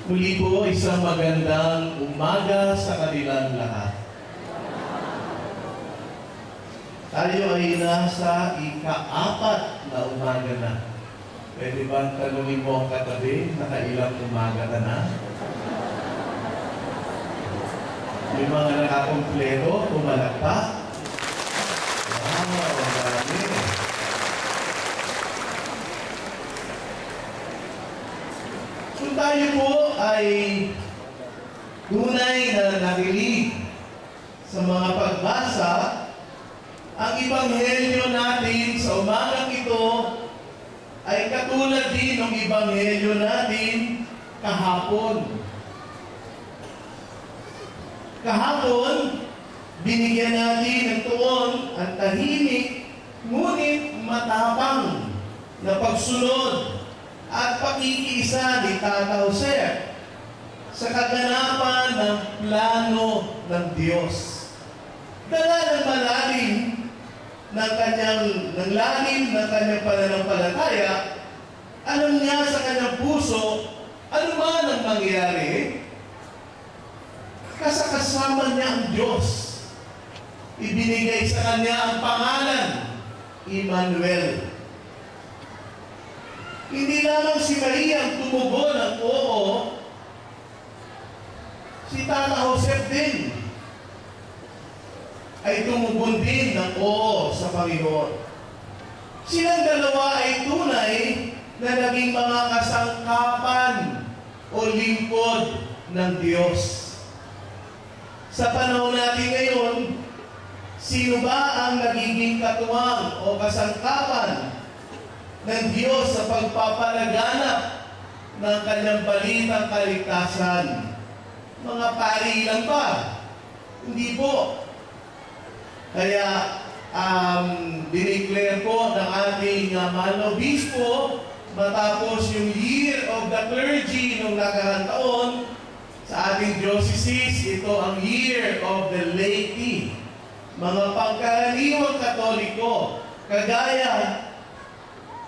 Muli po, isang magandang umaga sa kanilang lahat. Tayo ay nasa ika-4 na umaga na. Pwede ba tanungin mo ang katabi, nakailang umaga ka na? Yung mga nakakumpleto, pumalakpak. Wow, ang dami. Kung tayo po ay tunay na nakilig sa mga pagbasa, ang Ebanghelyo natin sa umagang ito ay katulad din ng Ebanghelyo natin kahapon. Kahapon, binigyan natin ng tuon ang tahimik, ngunit matapang na pagsunod at pakikiisa ni Tata Jose sa kaganapan ng plano ng Diyos. Dala ng malalim ng lalim ng kanyang pananampalataya, alam niya sa kanyang puso, ano man ang mangyari, kasama niya ang Diyos. Ibinigay sa kanya ang pangalan, Emmanuel. Hindi lamang si Maria ang tumugon ng oo, si Tata Joseph din ay tumugon din ng oo sa Panginoon. Silang dalawa ay tunay na naging mga kasangkapan o lingkod ng Diyos. Sa panahon natin ngayon, sino ba ang nagiging katuwang o kasangkapan ng Diyos sa pagpapalaganap ng kanyang balitang kaligtasan? Mga pari lang ba? Hindi po. Kaya, dineclare po ng ating mahal obispo, matapos yung Year of the Clergy noong nakarang taon, sa ating diocese, ito ang Year of the Laity. Mga pangkaraniwang Katoliko, kagaya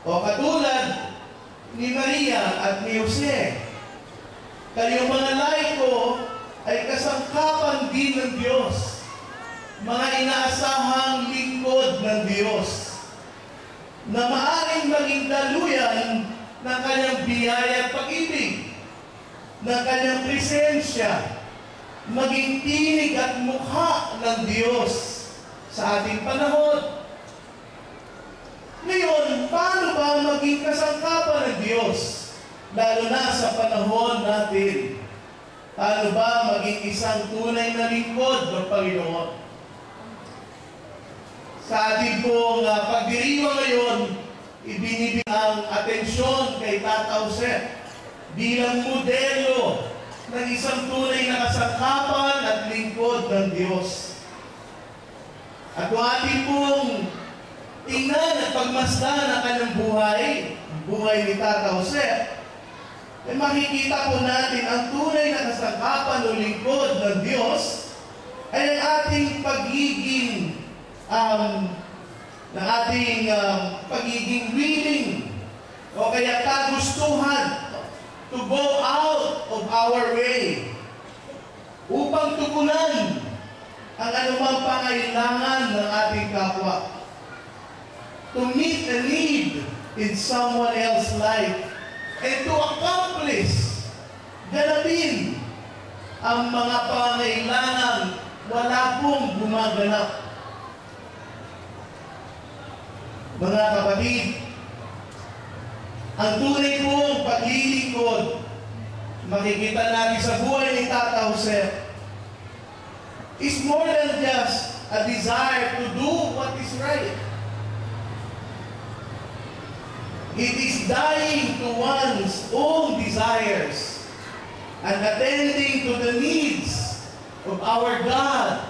o katulad ni Maria at ni Jose. Kayong mga laiko ay kasangkapan din ng Diyos. Mga inaasahang lingkod ng Diyos na maaaring maging daluyan ng kanyang biyaya at pag-ibig, ng kanyang presensya, maging tinig at mukha ng Diyos sa ating panahon. Ngayon, paano ba maging kasangkapan ng Diyos, lalo na sa panahon natin? Paano ba maging isang tunay na lingkod ng Panginoon? Sa ating pong pagdiriwang ngayon, ibinibigay ang atensyon kay Tata Jose bilang modelo ng isang tunay na kasangkapan at lingkod ng Diyos. At kung ating pong tingnan at pagmasdan ang kanyang buhay, ang buhay ni Tata Jose, ay makikita po natin ang tunay na kasangkapan o lingkod ng Diyos ay ang ating pagiging pagiging willing o kaya kagustuhan to go out of our way upang tugunan ang anumang pangailangan ng ating kapwa. To meet a need in someone else's life and to accomplish, ganapin ang mga pangailangan wala pong gumaganap. Mga kapatid, ang tunay pong paglilingkod, makikita natin sa buhay ni Tata Jose, is more than just a desire to do what is right. It is dying to one's own desires and attending to the needs of our God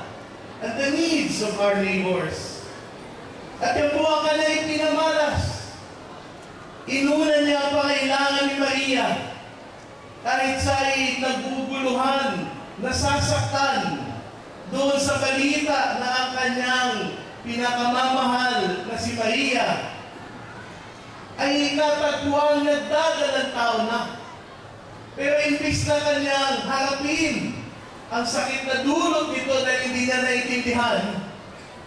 and the needs of our neighbors. At yung po ang kanyang pinamalas. Inuna niya ang pangailangan ni Maria kahit siya'y nagbubuluhan, nasasaktan doon sa balita na ang kanyang pinakamamahal na si Maria ay katagpuan nagdagal ng tao na. Pero imbis na kanyang harapin ang sakit na dulot nito dahil hindi niya naiintindihan,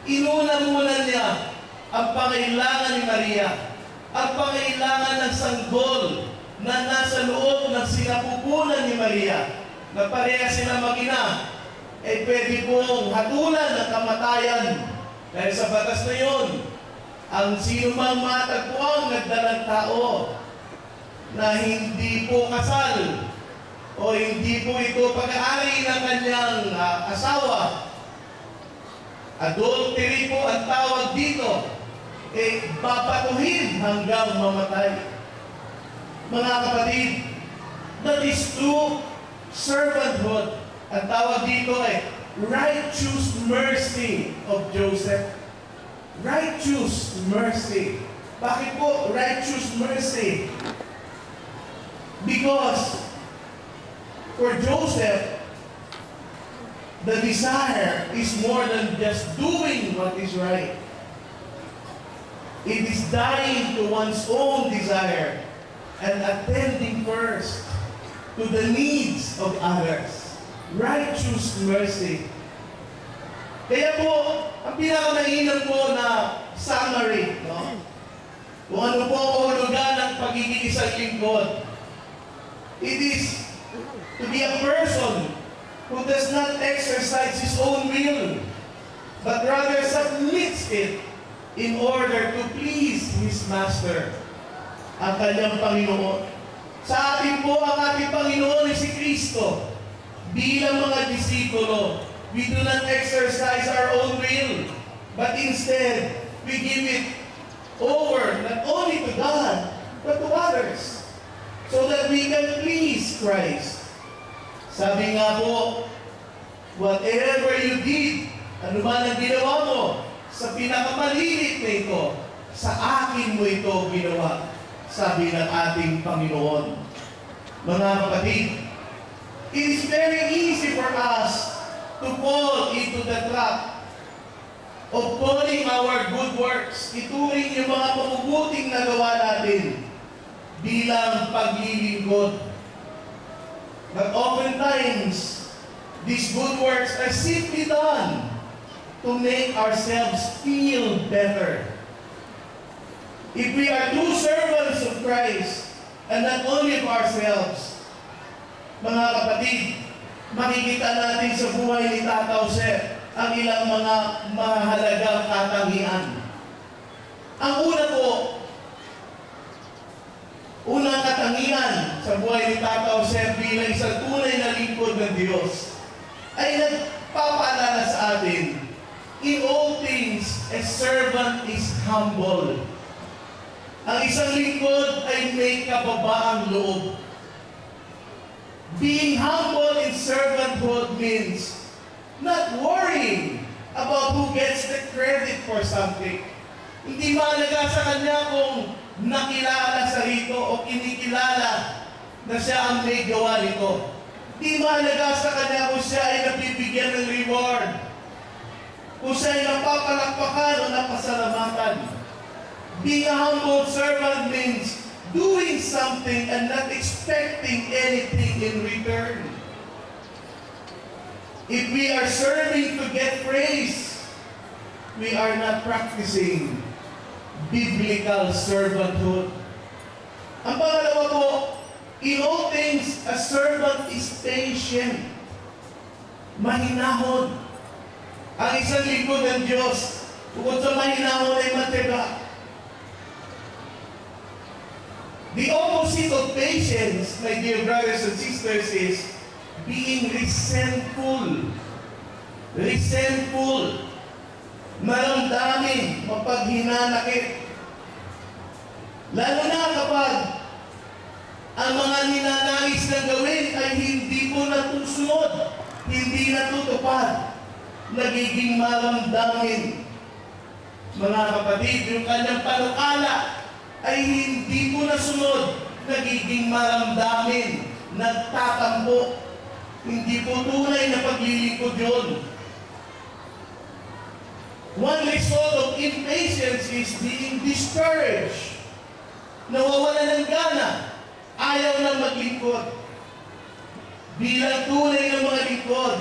inuna muna niya ang pangailangan ni Maria, ang pangailangan ng sanggol na nasa loob ng sinapupunan ni Maria, na pareha sila mag-ina, pwede pong hatulan ng kamatayan. Dahil sa batas na yun, ang sino mang matagpuang nagdalang tao na hindi po kasal o hindi po ito pag-aari ng kanyang asawa, adultery po ang tawag dito, babatuhin hanggang mamatay. Mga kapatid, that is true servanthood. Ang tawag dito ay righteous mercy of Joseph. Righteous mercy. Bakit po righteous mercy? Because for Joseph, the desire is more than just doing what is right. It is dying to one's own desire and attending first to the needs of others. Righteous mercy. Kaya po, ang pinakamainam po na summary, no? Kung ano po ang kahulugan ng pagiging isang lingkod, it is to be a person who does not exercise his own will, but rather submits it in order to please his master, ang kanyang Panginoon. Sa atin po, ang ating Panginoon ay si Kristo. Bilang mga disipulo, we do not exercise our own will, but instead, we give it over not only to God, but to others, so that we can please Christ. Sabi nga po, whatever you did, ano man ang ginawa mo, sa pinakamaliit na ito, sa akin mo ito ginawa, sabi ng ating Panginoon. Mga kapatid, it is very easy for us to fall into the trap of calling our good works, ituring yung mga mabubuting nagawa natin bilang paglilingkod. But oftentimes, these good works are simply done to make ourselves feel better. If we are true servants of Christ, and not only of ourselves, mga kapatid, makikita natin sa buhay ni Tata Jose ang ilang mga mahalagang katangian. Ang una po, unang katangian sa buhay ni Tata Jose bilang isang tunay na lingkod ng Diyos ay nagpapaalala sa atin, in all things, a servant is humble. Ang isang lingkod ay may kababaang loob. Being humble in servanthood means not worrying about who gets the credit for something. Hindi mahalaga sa kanya kung nakilala sa rito o kinikilala na siya ang may gawa nito. Hindi mahalaga sa kanya kung siya ay nabibigyan ng reward, kung siya ay napapalakpakan o napasalamatan. Being a humble servant means doing something and not expecting anything in return. If we are serving to get praise, we are not practicing biblical servanthood. Ang pangalawa po, in all things, a servant is patient. Mahinahon. Ang isang lingkod ng Diyos, bukod sa mahinahon ay matyaga. The opposite of patience, my dear brothers and sisters, is being resentful. Resentful. Maramdamin, mapaghinanakit. Lalo na kapag ang mga ninanais na gawin ay hindi po natusunod, hindi natutupad, nagiging maramdamin. Mga kapatid, yung kanyang panukala ay hindi po nasunod, nagiging maramdamin, nagtatampo. Hindi po tunay na paglilingkod yun. One result of impatience is being discouraged. Nawawala ng gana, ayaw nang maglingkod. bilang tunay ng mga lingkod,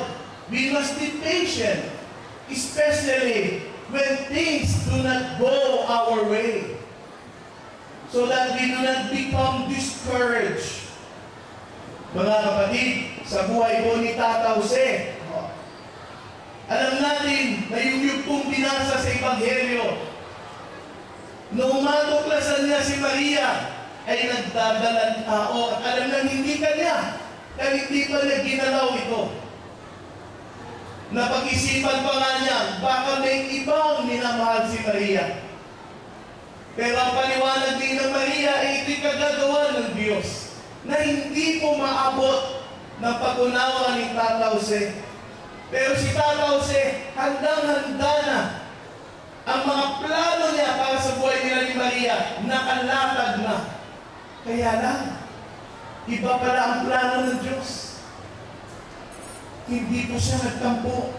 we must be patient, especially when things do not go our way, so that we do not become discouraged. Mga kapatid, sa buhay po ni Tata Jose, alam natin na yung yugtong binasa sa Ebanghelyo, noong matuklasan niya si Maria, ay nagdadalang tao at alam na hindi kanya, dahil hindi pa niya ginalaw ito. Napag-isipan pa nga niya, baka may ibang minamahal si Maria. Pero ang paliwanag din ng Maria ay ito'y kagagawa ng Diyos na hindi po maabot ng pag-unawa ni Tata Jose. Pero si Tata Jose, handang-handa na ang mga plano niya para sa buhay nila ni Maria, nakalatag na. Kaya lang, iba pala ang plano ng Diyos. Hindi po siya nagtampo.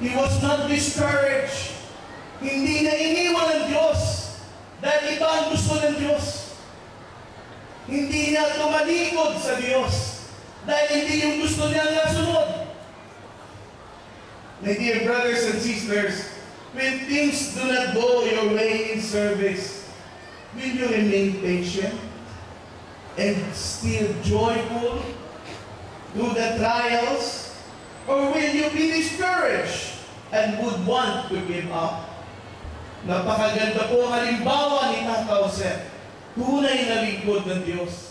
He was not discouraged. Hindi na iniwan ng Diyos dahil iba ang gusto ng Diyos. Hindi niya tumalikod sa Diyos dahil hindi yung gusto niya nasunod. My dear brothers and sisters, when things do not go your way in service, will you remain patient and still joyful through the trials? Or will you be discouraged and would want to give up? Napakaganda po ang halimbawa ni Tata Jose. Tunay na lingkod ng Diyos.